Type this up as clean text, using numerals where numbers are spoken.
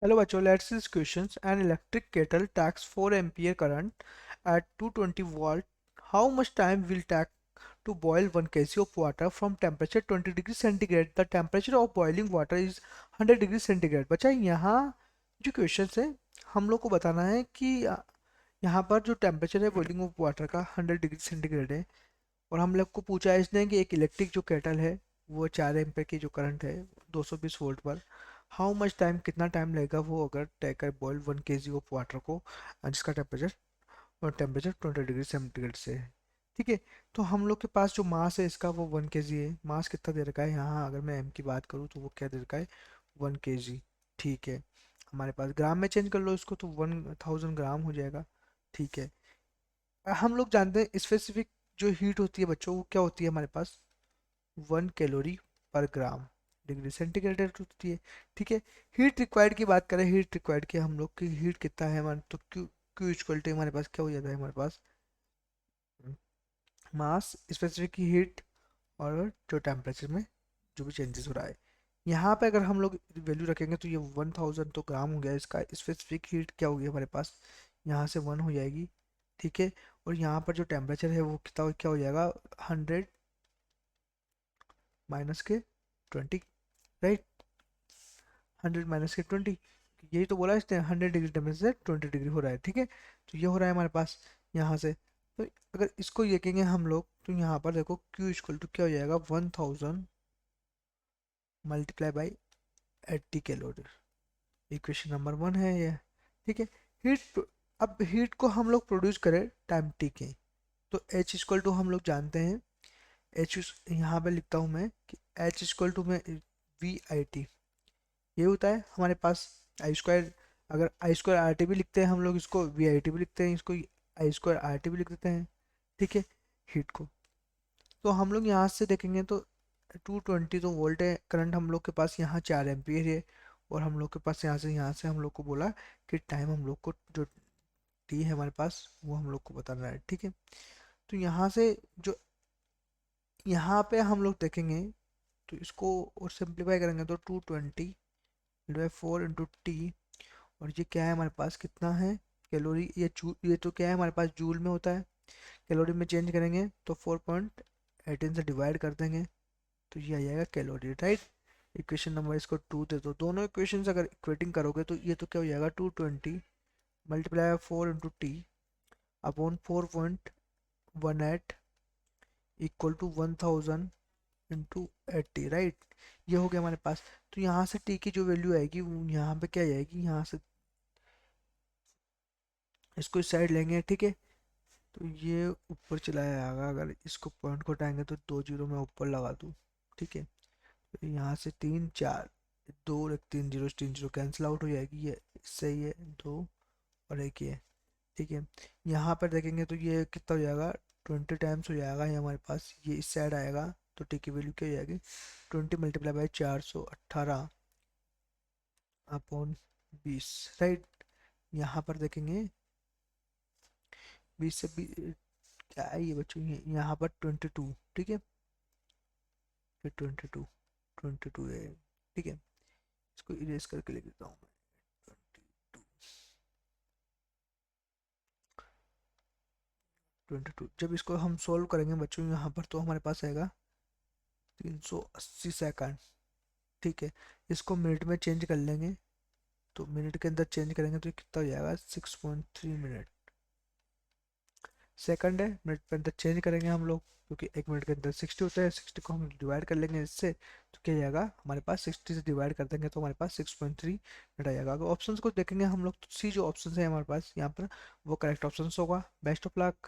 Hello बच्चों, let's see questions. An electric kettle takes 4 ampere current at 220 volt. How much time will take to boil 1 kg of water from temperature 20 degree centigrade? The temperature of boiling water is 100 degree centigrade. बच्चा यहाँ जो question है हम लोग को बताना है कि यहाँ पर जो टेम्परेचर है बॉइलिंग ऑफ वाटर का 100 डिग्री सेंटीग्रेड है। और हम लोग को पूछा है इसने कि एक इलेक्ट्रिक जो केटल है वो 4 एम्पेयर की जो करंट है 220 वोल्ट पर हाउ मच टाइम कितना टाइम लगेगा वो अगर टेकर बॉयल 1 kg ऑफ वाटर को जिसका टेम्परेचर 20 डिग्री सेंटीग्रेड से है। ठीक है। तो हम लोग के पास जो मास है इसका वो 1 kg है। मास कितना दे रखा है यहाँ अगर मैं एम की बात करूँ तो वो क्या दे रखा है 1 kg। ठीक है। हमारे पास ग्राम में चेंज कर लो इसको तो 1000 ग्राम हो जाएगा। ठीक है। हम लोग जानते हैं स्पेसिफिक जो हीट होती है बच्चों वो क्या होती है हमारे पास 1 कैलोरी पर ग्राम डिग्री सेंटीग्रेड होती है। ठीक है। हीट रिक्वायर्ड की बात करें हीट रिक्वायर्ड की हम लोग की हीट कितना है हमारे तो क्यू क्यू इक्वल टू हमारे पास क्या हो जाता है हमारे पास मास स्पेसिफिक की हीट और जो टेम्परेचर में जो भी चेंजेस हो रहा है। यहाँ पे अगर हम लोग वैल्यू रखेंगे तो ये 1000 तो ग्राम हो गया इसका स्पेसिफिक हीट क्या होगी हमारे पास यहाँ से 1 हो जाएगी। ठीक है। और यहाँ पर जो टेम्परेचर है वो कितना क्या हो जाएगा 100 माइनस के 20। राइट। 100 - 20 यही तो बोला इसने 100 डिग्री टेम्परेचर से 20 डिग्री हो रहा है। ठीक है। तो ये हो रहा है हमारे पास यहाँ से। तो अगर इसको देखेंगे हम लोग तो यहाँ पर देखो Q इक्वल टू क्या हो जाएगा 1000 multiply by 80 calorie. Equation number 1 है ये। ठीक है। हीट अब हीट को हम लोग प्रोड्यूस करें टाइम टी के तो H इक्वल टू हम लोग जानते हैं एच यहाँ पे लिखता हूँ मैं कि H इक्वल टू में VIT ये होता है हमारे पास आई स्क्वायर। अगर आई स्क्वायर आर टी भी लिखते हैं हम लोग इसको VIT भी लिखते हैं इसको आई स्क्वायर आर टी भी लिख देते हैं। ठीक है। हीट को तो हम लोग यहाँ से देखेंगे तो 220 तो वोल्ट है करंट हम लोग के पास यहाँ 4 एम्पियर है। और हम लोग के पास यहाँ से हम लोग को बोला कि टाइम हम लोग को जो टी है हमारे पास वो हम लोग को बताना है। ठीक है। तो यहाँ से जो यहाँ पे हम लोग देखेंगे तो इसको और सिंप्लीफाई करेंगे तो 220/4 × टी। और ये क्या है हमारे पास कितना है कैलोरी ये तो क्या है हमारे पास जूल में होता है। कैलोरी में चेंज करेंगे तो 4.18 से डिवाइड कर देंगे तो ये आ जाएगा कैलोरी। राइट। इक्वेशन नंबर इसको 2 दे दो दोनों इक्वेशन अगर इक्वेटिंग करोगे तो ये तो क्या हो जाएगा 220 multiply 4 × T upon 4.18 equal to 1000 × 80। Right. ये हो गया हमारे पास। तो यहाँ से टी की जो वैल्यू आएगी वो यहाँ पे क्या आएगी यहाँ से इसको इस साइड लेंगे। ठीक है। तो ये ऊपर चला जाएगा अगर इसको पॉइंट को हटाएंगे तो 2 जीरो मैं ऊपर लगा दूँ। ठीक है। तो यहाँ से 3 4 2 और 1 3 0 3 0 कैंसिल आउट हो जाएगी ये इससे ये 2 और एक ये। ठीक है। यहाँ पर देखेंगे तो ये कितना हो जाएगा 20 टाइम्स हो जाएगा ये हमारे पास ये इस साइड आएगा तो टी की वैल्यू क्या हो जाएगी 20 मल्टीप्लाई बाई 418 अपॉन 20। राइट। यहाँ पर देखेंगे 20 से क्या है ये बच्चों यहाँ पर 22। ठीक है। फिर 22 है। ठीक है। इसको इरेज करके लिख देता हूँ मैं 22 जब इसको हम सोल्व करेंगे बच्चों यहाँ पर तो हमारे पास आएगा 380 सेकंड। ठीक है। इसको मिनट में चेंज कर लेंगे तो मिनट के अंदर चेंज करेंगे तो ये कितना हो जाएगा 6.3 मिनट। सेकंड है मिनट के अंदर चेंज करेंगे हम लोग क्योंकि 1 मिनट के अंदर 60 होता है 60 को हम डिवाइड कर लेंगे इससे तो क्या जाएगा हमारे पास 60 से डिवाइड कर देंगे तो हमारे पास 6.3 मिनट आ जाएगा। अगर ऑप्शन को देखेंगे हम लोग तो सी जो ऑप्शन है हमारे पास यहाँ पर वो करेक्ट ऑप्शन होगा। Best of luck.